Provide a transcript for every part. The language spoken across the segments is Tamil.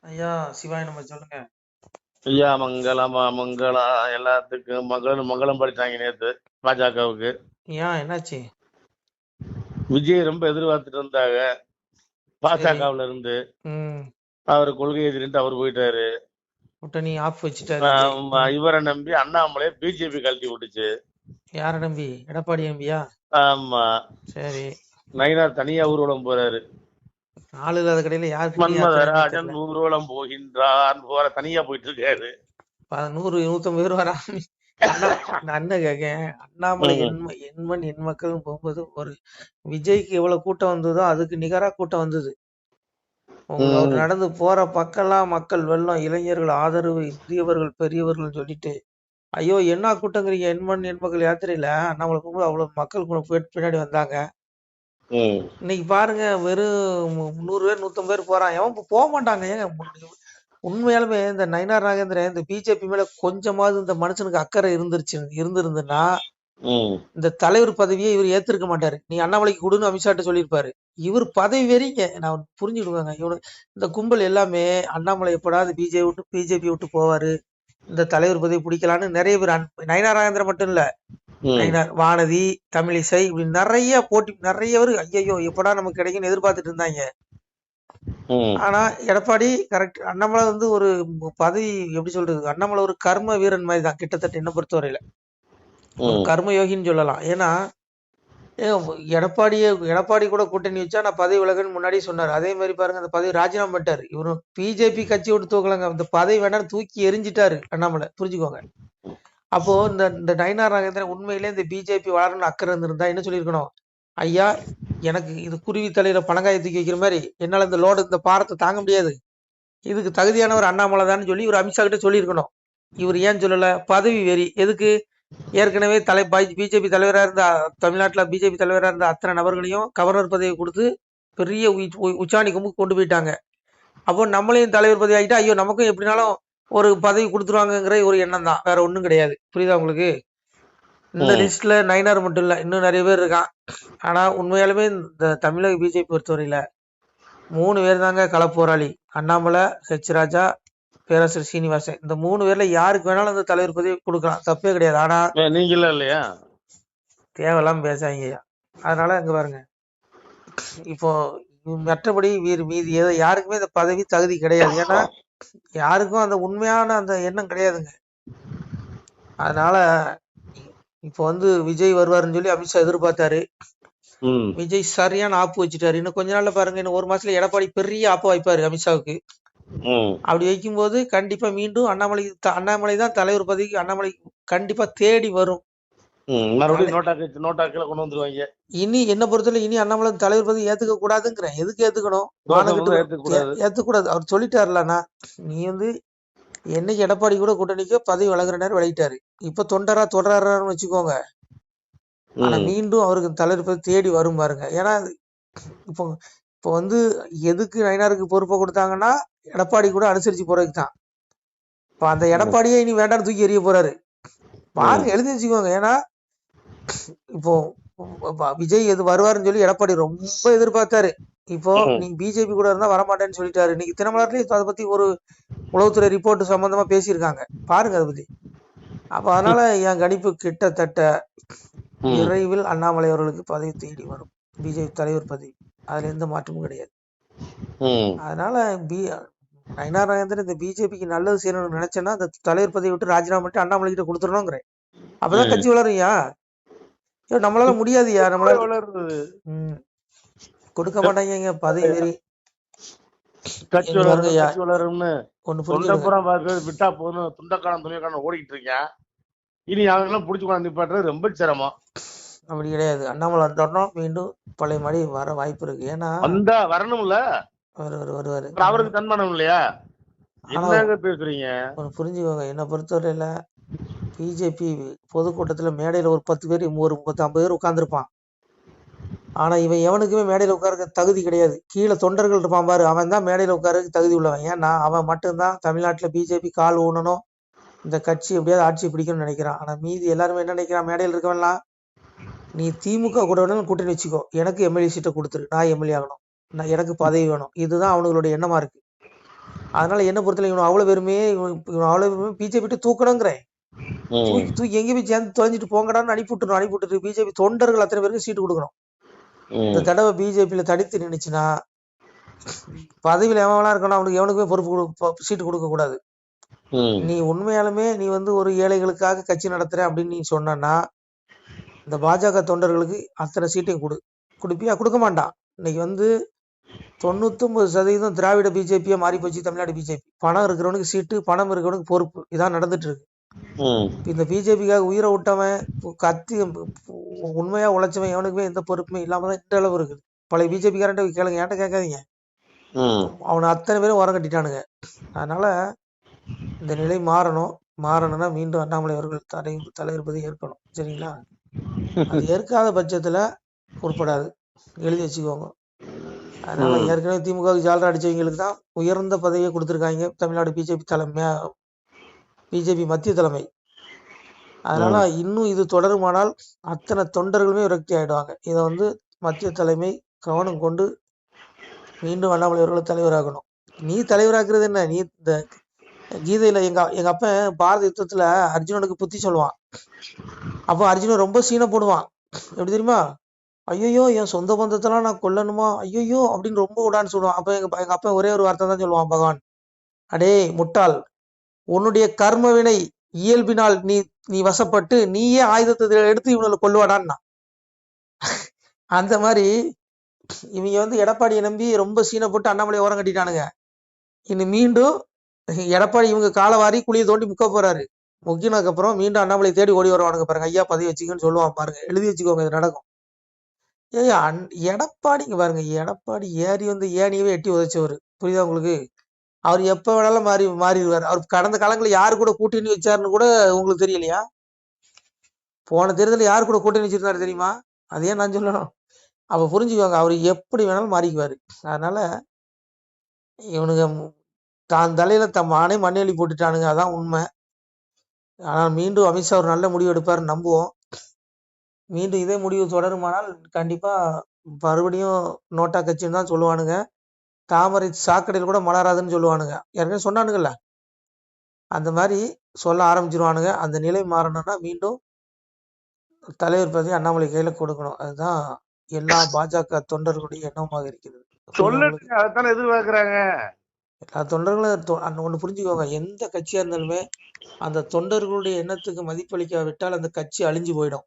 ஐயா சிவாய நம்ம சொல்லுங்க. ஐயா மங்களமா மங்களா எல்லாத்துக்கும் மங்களம் படிச்சாங்க நேத்து பாஜகவுக்கு. ஏன் என்னாச்சு? விஜய் ரொம்ப எதிர்பார்த்துட்டு இருந்தாங்க சரி. பாஜகவுல இருந்து. ம். அவர் கொள்கை எதிரிட்டு அவர் போயிட்டாரு. கூட்டணி ஆஃப் வச்சுட்டாரு விஜய். இவரை நம்பி அண்ணாமலை பிஜேபி கழட்டி விட்டுச்சு. யார நம்பி? எடப்பாடி நம்பியா? ஆமா. சரி. நயினார் தனியா ஊர்வலம் போறாரு. ஆளு இல்லாத கடையில யாருக்கு நீ அக்கறை என்னன்னு மன்மதராஜன் தெரியல. ஊர்வலம் போகின்றார் போற தனியா போயிட்டு இருக்காரு. 100 150 பேர் வரா. அண்ணா நான் என்ன கேட்கேன், அண்ணாமலை ம், எண்மண் எண் மக்கள்னு போகும்போது ஒரு விஜய்க்கு எவ்வளவு கூட்டம் வந்ததோ அதுக்கு நிகரா கூட்டம் வந்தது. உங்களுக்கு அவர் ம், நடந்து போற பக்கம்லாம் மக்கள் வெள்ளம், இளைஞர்கள் ஆதரவு, இந்தியவர்கள் பெரியவர்கள் சொல்லிட்டு ஐயோ என்ன கூட்டங்கிறீங்க? எண்மண் எண் மக்கள் யாத்திரையில அண்ணாமலை போகும்போது அவ்வளவு மக்கள் பின்னாடி வந்தாங்க. ம், இன்னைக்கு பாருங்க வெறும் 100 பேர் 150 பேர் போறான். எவன் போக மாட்டாங்க. ஏங்க உண்மையாலுமே இந்த நயினார் நாகேந்திரன் இந்த பிஜேபி மேல கொஞ்சமாவது இந்த மனுஷனுக்கு அக்கறை இருந்திருந்துன்னா ம், இந்த தலைவர் பதவியை இவர் ஏத்திருக்க மாட்டாரு. நீ அண்ணாமலைக்கு கொடுன்னு அமித்ஷாட்ட சொல்லியிருப்பாரு. இவர் பதவி வெறிங்க. நான் புரிஞ்சுடுவேங்க. இவனு இந்த கும்பல் எல்லாமே அண்ணாமலை எப்படாது பிஜேபி விட்டு போவாரு, இந்த தலைவர் பதவி பிடிக்கலான்னு நிறைய பேர் நயினார் நாகேந்திரன் மட்டும் இல்ல, ம், நயினார், வானதி, தமிழிசை இப்படி நிறைய போட்டி நிறைய பேர் ஐயையோ எப்படா நமக்கு கிடைக்கும்னு எதிர்பார்த்துட்டு இருந்தாங்க. ம், ஆனா எடப்பாடி கரெக்ட். அண்ணாமலை வந்து ஒரு பதவி எப்படி சொல்றது, அண்ணாமலை ஒரு கர்ம வீரன் மாதிரி தான் கிட்டத்தட்ட என்ன பொறுத்தவரையில. ஒரு ம், கர்ம யோகின்னு சொல்லலாம். ஏன்னா எடப்பாடி கூட கூட்டணி வச்சா நான் பதவி விலகுன்னு முன்னாடியே சொன்னாரு. அதே மாதிரி பாருங்க அந்த பதவி ராஜினாமா பண்ணிட்டாரு. இவரும் பிஜேபி கட்சி விட்டு தூக்கலங்க, இந்த பதவி வேணாம்னு தூக்கி எரிஞ்சிட்டாரு அண்ணாமலை, புரிஞ்சுக்கோங்க. அப்போ இந்த இந்த நயினார் நாகேந்திரன் உண்மையிலே இந்த பிஜேபி வளரணும்னு அக்கறை இருந்திருந்தா என்ன சொல்லியிருக்கணும்? ஐயா எனக்கு இது குருவி தலையில பணங்காய தூக்கி வைக்கிற மாதிரி என்னால இந்த லோடு இந்த பாரத்தை தாங்க முடியாது, இதுக்கு தகுதியானவர் அண்ணாமலை தான் சொல்லி இவர் அமித்ஷா கிட்ட சொல்லியிருக்கணும். இவர் ஏன் சொல்லல? பதவி வெறி. எதுக்கு? ஏற்கனவே பிஜேபி தலைவரா இருந்த தமிழ்நாட்டுல பிஜேபி தலைவரா இருந்த அத்தனை நபர்களையும் கவர்னர் பதவி கொடுத்து பெரிய உச்சாணி கும்புக்கு கொண்டு போயிட்டாங்க. அப்போ நம்மளையும் தலைவர் பதவி ஆகிட்டா ஐயோ நமக்கும் எப்படினாலும் ஒரு பதவி கொடுத்துருவாங்கங்கிற ஒரு எண்ணம் தான், வேற ஒண்ணும் கிடையாது. புரியுதா உங்களுக்கு? இந்த லிஸ்ட்ல நயினார் மட்டும் இல்ல, இன்னும் நிறைய பேர் இருக்கான். ஆனா உண்மையாலுமே இந்த தமிழக பிஜேபி பொறுத்தவரையில 3 பேர் தாங்க களப்போராளி. அண்ணாமலை, ஹெச் ராஜா, பேராசிரியர் சீனிவாசன். இந்த 3 பேர்ல யாருக்கு வேணாலும் அந்த தலைவர் பதவி கொடுக்கலாம், தப்பே கிடையாது. ஆனா நீங்களா இல்லையா? தேவையில்லாம பேசாங்க. அதனால இங்க பாருங்க, இப்போ மற்றபடி மீதி யாருக்குமே இந்த பதவி தகுதி கிடையாது. ஏன்னா யாருக்கும் அந்த உண்மையான அந்த எண்ணம் கிடையாதுங்க. அதனால இப்போ வந்து விஜய் வருவாருன்னு சொல்லி அமித்ஷா எதிர்பார்த்தாரு. விஜய் சரியான ஆப்பு வச்சுட்டாரு. இன்னும் கொஞ்ச நாள்ல பாருங்க, இன்னும் 1 மாசத்துல எடப்பாடி பெரிய ஆப்பு வைப்பாரு அமித்ஷாவுக்கு. அப்படி வைக்கும்போது கண்டிப்பா மீண்டும் அண்ணாமலை தான் தலைவர் பதவிக்கு அண்ணாமலை கண்டிப்பா தேடி வரும். மறுபடியும் நோட்டாக்களை கொண்டு வந்துருவாங்க. இனி என்ன பொறுத்தவரை இனி அண்ணாமலை தலைவர் பதவி ஏத்துக்க கூடாதுங்கிறேன். எதுக்கு ஏத்துக்கணும்? ஏத்துக்கூடாது. அவர் சொல்லிட்டாருலண்ணா, நீ வந்து என்னைக்கு எடப்பாடி கூட கூட்டணிக்கோ பதவி வழங்குற நேரம் விளையிட்டாரு. இப்ப தொடரான்னு வச்சுக்கோங்க. ஆனா மீண்டும் அவருக்கு தலைவர் பதவி தேடி வரும் பாருங்க. ஏன்னா இப்போ இப்போ வந்து எதுக்கு நயினாருக்கு பொறுப்பை கொடுத்தாங்கன்னா எடப்பாடி கூட அனுசரிச்சு போறதுக்கு தான். இப்ப அந்த எடப்பாடியே இனி வேண்டாம்னு தூக்கி எறிய போறாரு பாருங்க, எழுதி வச்சுக்கோங்க. ஏன்னா இப்போ விஜய் எது வருவாருன்னு சொல்லி எடப்பாடி ரொம்ப எதிர்பார்த்தாரு. இப்போ நீ பிஜேபி கூட இருந்தா வரமாட்டேன்னு சொல்லிட்டாரு. இன்னைக்கு தினமலர்லயும் அதை பத்தி ஒரு உளவுத்துறை ரிப்போர்ட் சம்பந்தமா பேசியிருக்காங்க, பாருங்க அதை பத்தி. அப்ப அதனால என் கணிப்பு கிட்டத்தட்ட விரைவில் அண்ணாமலை அவர்களுக்கு பதவி தேடி வரும், பிஜேபி தலைவர் பதவி. அதுல எந்த மாற்றமும் கிடையாது. அதனால நயினார் நாகேந்திரன் இந்த பிஜேபிக்கு நல்லது செய்யணும்னு நினைச்சேன்னா அந்த தலைவர் பதவி விட்டு ராஜினாமா பண்ணிட்டு அண்ணாமலை கிட்ட கொடுத்துடணுங்கிறேன். அப்பதான் கட்சி வளருயா. நம்மளால முடியாதுயா, நம்மளால கொடுக்க மாட்டாங்க பதவி வெறி. விட்டா போதும் துண்டக்காரன் துணிக்காரன் ஓடிக்கிட்டு இருக்கேன். இனி அவங்கெல்லாம் புடிச்சு கொண்டு நிப்பாட்டுறது ரொம்ப சிரமம். அப்படி கிடையாது. அண்ணாமலை வந்தோடனும் மீண்டும் பழைய மாதிரி வர வாய்ப்பு இருக்கு. ஏன்னா வந்தா வரணும்ல, வருவாரு. அவருக்கு தன்மானம் இல்லையா? என்னங்க பேசுறீங்க? புரிஞ்சுக்கோங்க, என்னை பொறுத்தவரையில பிஜேபி பொதுக்கூட்டத்துல மேடையில ஒரு 10 பேர் ஒரு 50 பேர் உட்கார்ந்துருப்பான். ஆனா இவன் எவனுக்குமே மேடையில உட்கார தகுதி கிடையாது. கீழே தொண்டர்கள் இருப்பான் பாரு, அவன் தான் மேடையில உட்காரக்கு தகுதி உள்ளவன். ஏன்னா அவன் மட்டும்தான் தமிழ்நாட்டுல பிஜேபி கால் ஊனணும், இந்த கட்சி எப்படியாவது ஆட்சி பிடிக்கணும்னு நினைக்கிறான். ஆனா மீதி எல்லாருமே என்ன நினைக்கிறான்? மேடையில் இருக்கவன்லாம் நீ திமுக கூட வேணும் கூட்டணி வச்சுக்கோ, எனக்கு எம்எல்ஏ சீட்டை கொடுத்துரு, நான் எம்எல்ஏ ஆகணும், எனக்கு பதவி வேணும். இதுதான் அவனுங்களுடைய எண்ணமா இருக்கு. அதனால என்ன பொறுத்தல இவன் அவ்வளவு பேருமே பிஜேபி விட்டு தூக்கணுங்கிறேன். தூக்கி எங்க போய் சேர்ந்து தொலைஞ்சிட்டு போங்கடான்னு அனுப்பிவிட்டு பிஜேபி தொண்டர்கள் அத்தனை பேருக்கு சீட்டு கொடுக்கணும். இந்த தடவை பிஜேபியில தடித்து நின்னுச்சுன்னா பதவியில் எவனா இருக்கணும், அவனுக்கு எவனுக்குமே பொறுப்பு சீட்டு கொடுக்க கூடாது. நீ உண்மையாலுமே நீ ஒரு ஏழைகளுக்காக கட்சி நடத்துற அப்படின்னு நீ சொன்னா இந்த பாஜக தொண்டர்களுக்கு அத்தனை சீட்டையும் கொடுப்பியா? கொடுக்க மாட்டான். இன்னைக்கு 99% திராவிட பிஜேபியா மாறி போச்சு தமிழ்நாடு பிஜேபி. பணம் இருக்கிறவனுக்கு சீட்டு, பணம் இருக்கிறவனுக்கு பொறுப்பு. இதான் நடந்துட்டு இருக்கு. இந்த பிஜேபிக்காக உயிரை விட்டவன் கத்தி உண்மையா உழைச்சவன் எவனுக்குமே எந்த பொறுப்புமே இல்லாம தான் இந்த அளவு இருக்குது. பழைய பிஜேபிக்காரன்ட்ட கேளுங்க, ஏன்ட்ட கேட்காதீங்க. அவனை அத்தனை பேரும் உரம் கட்டிட்டானுங்க. அதனால இந்த நிலை மாறணும்னா மீண்டும் அண்ணாமலை அவர்கள் தலைவர் பதவி ஏற்கணும். சரிங்களா? அது ஏற்காத பட்சத்துல உட்படாது, எழுதி வச்சுக்கோங்க. அதனால ஏற்கனவே திமுகவுக்கு ஜாலரா அடிச்சவங்களுக்கு தான் உயர்ந்த பதவியை கொடுத்துருக்காங்க தமிழ்நாடு பிஜேபி மத்திய தலைமை. அதனால இன்னும் இது தொடருமானால் அத்தனை தொண்டர்களுமே விரக்தி ஆயிடுவாங்க. இதை மத்திய தலைமை கவனம் கொண்டு மீண்டும் அண்ணாமலை அவர்கள் தலைவராகணும். நீ தலைவராக்குறது என்ன? நீ இந்த கீதையில எங்க அப்பன் பாரத யுத்தத்துல அர்ஜுனனுக்கு புத்தி சொல்லுவான். அப்போ அர்ஜுனன் ரொம்ப சீனை போடுவான். எப்படி தெரியுமா? ஐயோ என் சொந்த பந்தத்தெல்லாம் நான் கொல்லணுமா, ஐயோ அப்படின்னு ரொம்ப விடான்னு சொல்லுவான். அப்ப எங்க அப்பா ஒரே ஒரு வார்த்தை தான் சொல்லுவான், பகவான், அடே முட்டாள், உன்னுடைய கர்ம வினை இயல்பினால் நீ வசப்பட்டு நீயே ஆயுதத்தை எடுத்து இவங்களை கொல்லுவாடான்னா. அந்த மாதிரி இவங்க எடப்பாடியை நம்பி ரொம்ப சீனை போட்டு அண்ணாமலை ஓரம் கட்டிட்டானுங்க. இன்னும் மீண்டும் எடப்பாடி இவங்க காலவாரி குழியை தோண்டி முக்க போறாரு. முக்கினதுக்கு அப்புறம் மீண்டும் அண்ணாமலை தேடி ஓடி வருவானுங்க பாருங்க. ஐயா பதவி வச்சுக்கன்னு சொல்லுவான் பாருங்க, எழுதி வச்சுக்கோங்க, இது நடக்கும். எடப்பாடிங்க பாருங்க, எடப்பாடி ஏறி ஏனியவே எட்டி உதைச்சவர். புரியுதா உங்களுக்கு? அவர் எப்ப வேணாலும் மாறிடுவார். அவர் கடந்த காலங்களில் யாரு கூட கூட்டணி வச்சாருன்னு கூட உங்களுக்கு தெரியலையா? போன தேர்தலில் யாரு கூட கூட்டணி வச்சிருந்தாரு தெரியுமா? அதே நான் சொல்லணும். அப்ப புரிஞ்சுக்கோங்க, அவர் எப்படி வேணாலும் மாறிக்குவாரு. அதனால இவனுங்க தான் தலையில மானே மண்ணெளி போட்டுட்டானுங்க, அதான் உண்மை. ஆனால் மீண்டும் அமித்ஷா ஒரு நல்ல முடிவு எடுப்பாரு நம்புவோம். மீண்டும் இதே முடிவு தொடருமானால் கண்டிப்பா மறுபடியும் நோட்டா கட்சின்னு தான் சொல்லுவானுங்க. தாமரை சாக்கடையில் கூட மலராதுன்னு சொல்லுவானுங்க. ஏற்கனவே சொன்னானுங்கல்ல, அந்த மாதிரி சொல்ல ஆரம்பிச்சிருவானுங்க. அந்த நிலை மாறணும்னா மீண்டும் தலைவர் பதவி அண்ணாமலை கையில கொடுக்கணும். அதுதான் எல்லா பாஜக தொண்டர்களுடைய எண்ணமாக இருக்கிறது. எதிர்பார்க்கிறாங்க எல்லா தொண்டர்களும் ஒண்ணு புரிஞ்சுக்கோங்க, எந்த கட்சியா இருந்தாலுமே அந்த தொண்டர்களுடைய எண்ணத்துக்கு மதிப்பளிக்காவிட்டால் அந்த கட்சி அழிஞ்சு போயிடும்.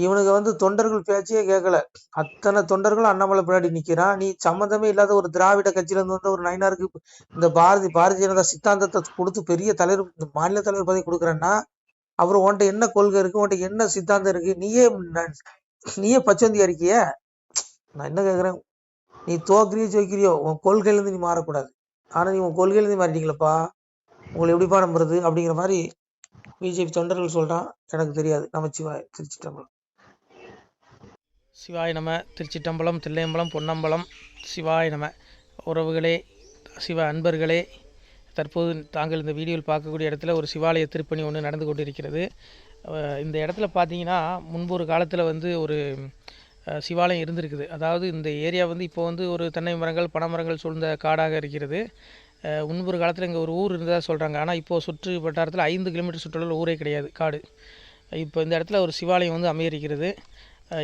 இவனுக்கு தொண்டர்கள் பேச்சையே கேட்கல. அத்தனை தொண்டர்களும் அண்ணாமலை பின்னாடி நிக்கிறான். நீ சம்மந்தமே இல்லாத ஒரு திராவிட கட்சியில இருந்து ஒரு நயினாருக்கு இந்த பாரதிய ஜனதா சித்தாந்தத்தை கொடுத்து பெரிய தலைவர், மாநில தலைவர் பதவி கொடுக்குறேன்னா அப்புறம் உன்ட்ட என்ன கொள்கை இருக்கு, உன்ட்ட என்ன சித்தாந்தம் இருக்கு? நீயே பச்சந்தி அறிக்கிய. நான் என்ன கேக்குறேன், நீ தோக்கிறியோ ஜெயிக்கிறியோ உன் கொள்கையில இருந்து நீ மாறக்கூடாது. ஆனா நீ உன் கொள்கையில இருந்து மாறிட்டீங்களப்பா, உங்களை எப்படிப்பா நம்புறது அப்படிங்கிற மாதிரி பிஜேபி தொண்டர்கள் சொல்றான். எனக்கு தெரியாது. நமச்சிவாய், திருச்சிட்டம்பலம். சிவாய நம. திருச்சிட்டம்பலம், தில்லையம்பலம், பொன்னம்பலம். சிவாய நம. உறவுகளே, சிவ அன்பர்களே, தற்போது தாங்கள் இந்த வீடியோவில் பார்க்கக்கூடிய இடத்துல ஒரு சிவாலய திருப்பணி ஒன்று நடந்து கொண்டிருக்கிறது. இந்த இடத்துல பார்த்தீங்கன்னா முன்பு ஒரு காலத்தில் ஒரு சிவாலயம் இருந்திருக்குது. அதாவது இந்த ஏரியா இப்போ ஒரு தென்னை மரங்கள், பனை மரங்கள் சூழ்ந்த காடாக இருக்கிறது. முன்பு ஒரு காலத்தில் இங்கே ஒரு ஊர் இருந்ததாக சொல்கிறாங்க. ஆனால் இப்போது சுற்று வட்டாரத்தில் 5 கிலோமீட்டர் சுற்றுலாவில் ஊரே கிடையாது, காடு. இப்போ இந்த இடத்துல ஒரு சிவாலயம் அமையிருக்கிறது.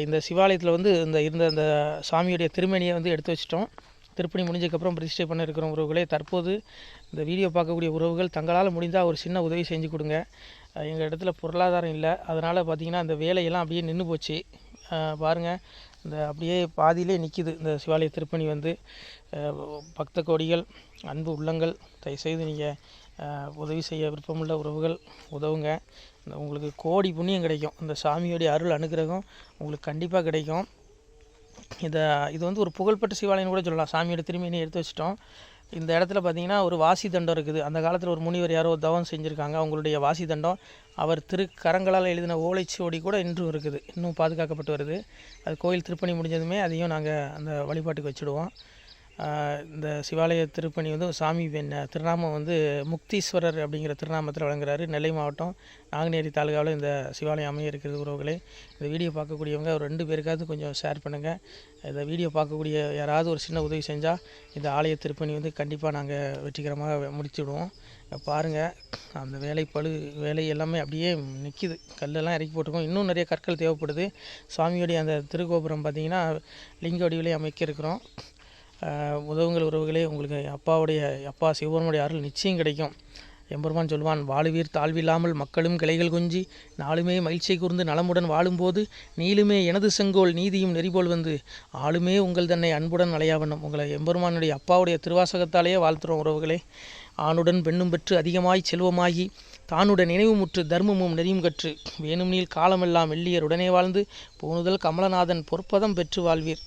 இந்த சிவாலயத்தில் இருந்த அந்த சாமியுடைய திருமணியை எடுத்து வச்சிட்டோம். திருப்பணி முடிஞ்சதுக்கப்புறம் பிரதிஷ்டை பண்ண இருக்கிற உறவுகளே, தற்போது இந்த வீடியோ பார்க்கக்கூடிய உறவுகள் தங்களால் முடிந்தால் ஒரு சின்ன உதவி செஞ்சு கொடுங்க. எங்கள் இடத்துல பொருளாதாரம் இல்லை. அதனால் பார்த்திங்கன்னா அந்த வேலையெல்லாம் அப்படியே நின்று போச்சு. பாருங்கள், இந்த அப்படியே பாதியிலே நிற்கிது இந்த சிவாலய திருப்பணி. பக்த கோடிகள், அன்பு உள்ளங்கள், தயவுசெய்து நீங்கள் உதவி செய்ய விருப்பமுள்ள உறவுகள் உதவுங்க. உங்களுக்கு கோடி புண்ணியம் கிடைக்கும். இந்த சாமியோடைய அருள் அனுகிரகம் உங்களுக்கு கண்டிப்பாக கிடைக்கும். இது ஒரு புகழ்பெற்ற சிவாலயம் கூட சொல்லலாம். சாமியோட திருமணியை எடுத்து வச்சிட்டோம். இந்த இடத்துல பார்த்திங்கன்னா ஒரு வாசி தண்டம் இருக்குது. அந்த காலத்தில் ஒரு முனிவர் யாரோ தவம் செஞ்சுருக்காங்க. அவங்களுடைய வாசி தண்டம் அவர் திருக்கரங்களால் எழுதின ஓலைச்சுவடி கூட இன்றும் இருக்குது, இன்னும் பாதுகாக்கப்பட்டு வருது. அது கோயில் திருப்பணி முடிஞ்சதுமே அதையும் நாங்கள் அந்த வழிபாட்டுக்கு வச்சுடுவோம். இந்த சிவாலய திருப்பணி வந்து சாமி திருநாமம் வந்து முக்தீஸ்வரர் அப்படிங்கிற திருநாமத்தில் வழங்குறாரு. நெல்லை மாவட்டம் நாங்குநேரி தாலுகாவில் இந்த சிவாலயம் அமைய இருக்கிறது உறவுகளே. இந்த வீடியோ பார்க்கக்கூடியவங்க ஒரு 2 பேருக்காவது கொஞ்சம் ஷேர் பண்ணுங்கள். இந்த வீடியோ பார்க்கக்கூடிய யாராவது ஒரு சின்ன உதவி செஞ்சால் இந்த ஆலய திருப்பணி வந்து கண்டிப்பாக நாங்கள் வெற்றிகரமாக முடிச்சுடுவோம். பாருங்கள், அந்த வேலை எல்லாமே அப்படியே நிற்கிது. கல்லெல்லாம் இறக்கி போட்டிருக்கோம். இன்னும் நிறைய கற்கள் தேவைப்படுது. சுவாமியோடைய அந்த திருக்கோபுரம் பார்த்திங்கன்னா லிங்க வடிவிலே அமைக்க இருக்கிறோம். உதவுங்கள் உறவுகளே. உங்களுக்கு அப்பா சிவபெருமானுடைய அருள் நிச்சயம் கிடைக்கும். எம்பெருமான் சொல்வான், வாழுவீர் தாழ்வில்லாமல் மக்களும் கிளைகள் கொஞ்சி நாளுமே மகிழ்ச்சி கூர்ந்து நலமுடன் வாழும்போது நீளுமே எனது செங்கோல் நீதியும் நெறிபோல் வந்து ஆளுமே உங்கள் தன்னை அன்புடன் அலையாவண்ணம். உங்களை எம்பெருமானுடைய அப்பாவுடைய திருவாசகத்தாலேயே வாழ்த்துறோம் உறவுகளே. ஆணுடன் பெண்ணும் பெற்று அதிகமாய் செல்வமாகி தானுடன் நினைவுமுற்று தர்மமும் நெறியும் கற்று வேணும்னில் காலமெல்லாம் வெள்ளியருடனே வாழ்ந்து போனுதல் கமலநாதன் பொற்பதம் பெற்று வாழ்வீர்.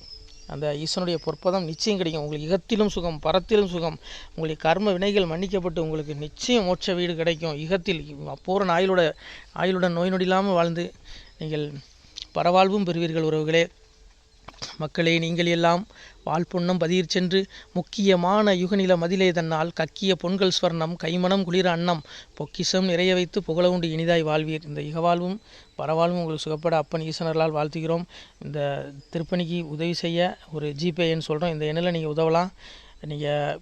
அந்த ஈசனுடைய பொற்பதம் நிச்சயம் கிடைக்கும். உங்களுக்கு இகத்திலும் சுகம், பரத்திலும் சுகம். உங்களுடைய கர்ம வினைகள் மன்னிக்கப்பட்டு உங்களுக்கு நிச்சயம் மோட்ச வீடு கிடைக்கும். இகத்தில் பூரண ஆயுளுடன் நோய் நொடி இல்லாமல் வாழ்ந்து நீங்கள் பரவாழ்வும் பெறுவீர்கள் உறவுகளே. மக்களே, நீங்கள் எல்லாம் வாழ்பொன்னம் பதியிற் சென்று முக்கியமான யுகநில மதிலே தன்னால் கக்கிய பொன்கள் ஸ்வர்ணம் கைமணம் குளிர அன்னம் பொக்கிஷம் நிறைய வைத்து புகழ உண்டு இனிதாய் வாழ்வீர். இந்த இகவாழ்வும் பரவாழ்வும் உங்களுக்கு சுகப்பட அப்பன் ஈசனர்களால் வாழ்த்துகிறோம். இந்த திருப்பணிக்கு உதவி செய்ய ஒரு ஜிபே எண் சொல்கிறோம். இந்த எண்ணில் நீங்கள் உதவலாம். நீங்கள்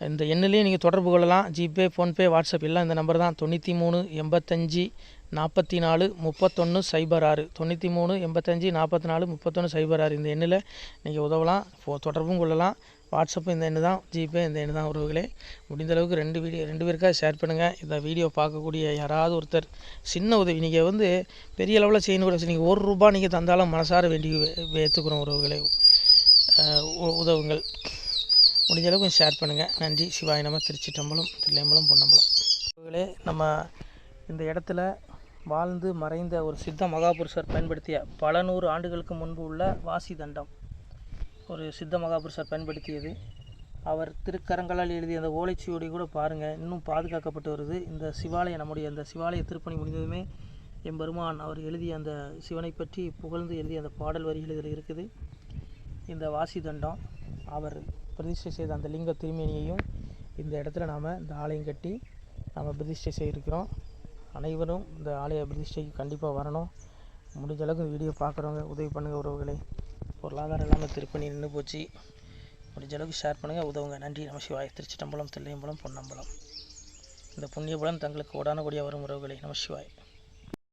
இந்த எண்ணிலேயே நீங்கள் தொடர்பு கொள்ளலாம். ஜிபே, ஃபோன்பே, வாட்ஸ்அப் எல்லாம் இந்த நம்பர் தான். 93 85 44 31 06 93 85 44 31 06. இந்த எண்ணில் நீங்கள் உதவலாம், தொடர்பும் கொள்ளலாம். வாட்ஸ்அப்பு இந்த எண்ணு தான், ஜிபே இந்த எண்ணு தான் உறவுகளே. முடிந்தளவுக்கு 2 பேருக்காக ஷேர் பண்ணுங்கள். இந்த வீடியோ பார்க்கக்கூடிய யாராவது ஒருத்தர் சின்ன உதவி, நீங்கள் வந்து பெரிய அளவில் செய்யணும் கூட, நீங்கள் ₹1 நீங்கள் தந்தாலும் மனசார வேண்டி ஏற்றுக்கிறோம் உறவுகளே. உதவுங்கள். முடிஞ்ச அளவுக்கு கொஞ்சம் ஷேர் பண்ணுங்கள். நன்றி. சிவாய நம. திருச்சிற்றம்பலம், தில்லையம்பலம், பொன்னம்பலம். உறவுகளே, நம்ம இந்த இடத்துல வாழ்ந்து மறைந்த ஒரு சித்த மகாபுருஷர் பயன்படுத்திய பல 100 ஆண்டுகளுக்கு முன்பு உள்ள வாசி தண்டம் ஒரு சித்த மகாபுருஷர் பயன்படுத்தியது. அவர் திருக்கரங்களால் எழுதிய அந்த ஓலைச்சுவடி கூட பாருங்கள், இன்னும் பாதுகாக்கப்பட்டு வருது. இந்த சிவாலயம், நம்முடைய அந்த சிவாலய திருப்பணி முடிந்ததுமே எம்பெருமான் அவர் எழுதிய அந்த சிவனை பற்றி புகழ்ந்து எழுதிய அந்த பாடல் வரிகள் இதில் இருக்குது. இந்த வாசி தண்டம் அவர் பிரதிஷ்டை செய்த அந்த லிங்க திருமேனியையும் இந்த இடத்துல நாம் இந்த ஆலயம் கட்டி நாம் பிரதிஷ்டை செய்திருக்கிறோம். அனைவரும் இந்த ஆலய பிரதிஷ்டைக்கு கண்டிப்பாக வரணும். முடிஞ்ச அளவுக்கு வீடியோ பார்க்குறவங்க உதவி பண்ணுங்கள் உறவுகளை. பொருளாதாரம் இல்லாமல் திருப்பணி நின்று போச்சு. முடிஞ்ச அளவுக்கு ஷேர் பண்ணுங்கள், உதவுங்க. நன்றி. நம சிவாய. திருச்சிற்றம்பலம், தில்லையம்பலம், பொன்னம்பலம். இந்த புண்ணிய பலன் தங்களுக்கு உடான கூடிய வரும் உறவுகளை. நம சிவாய.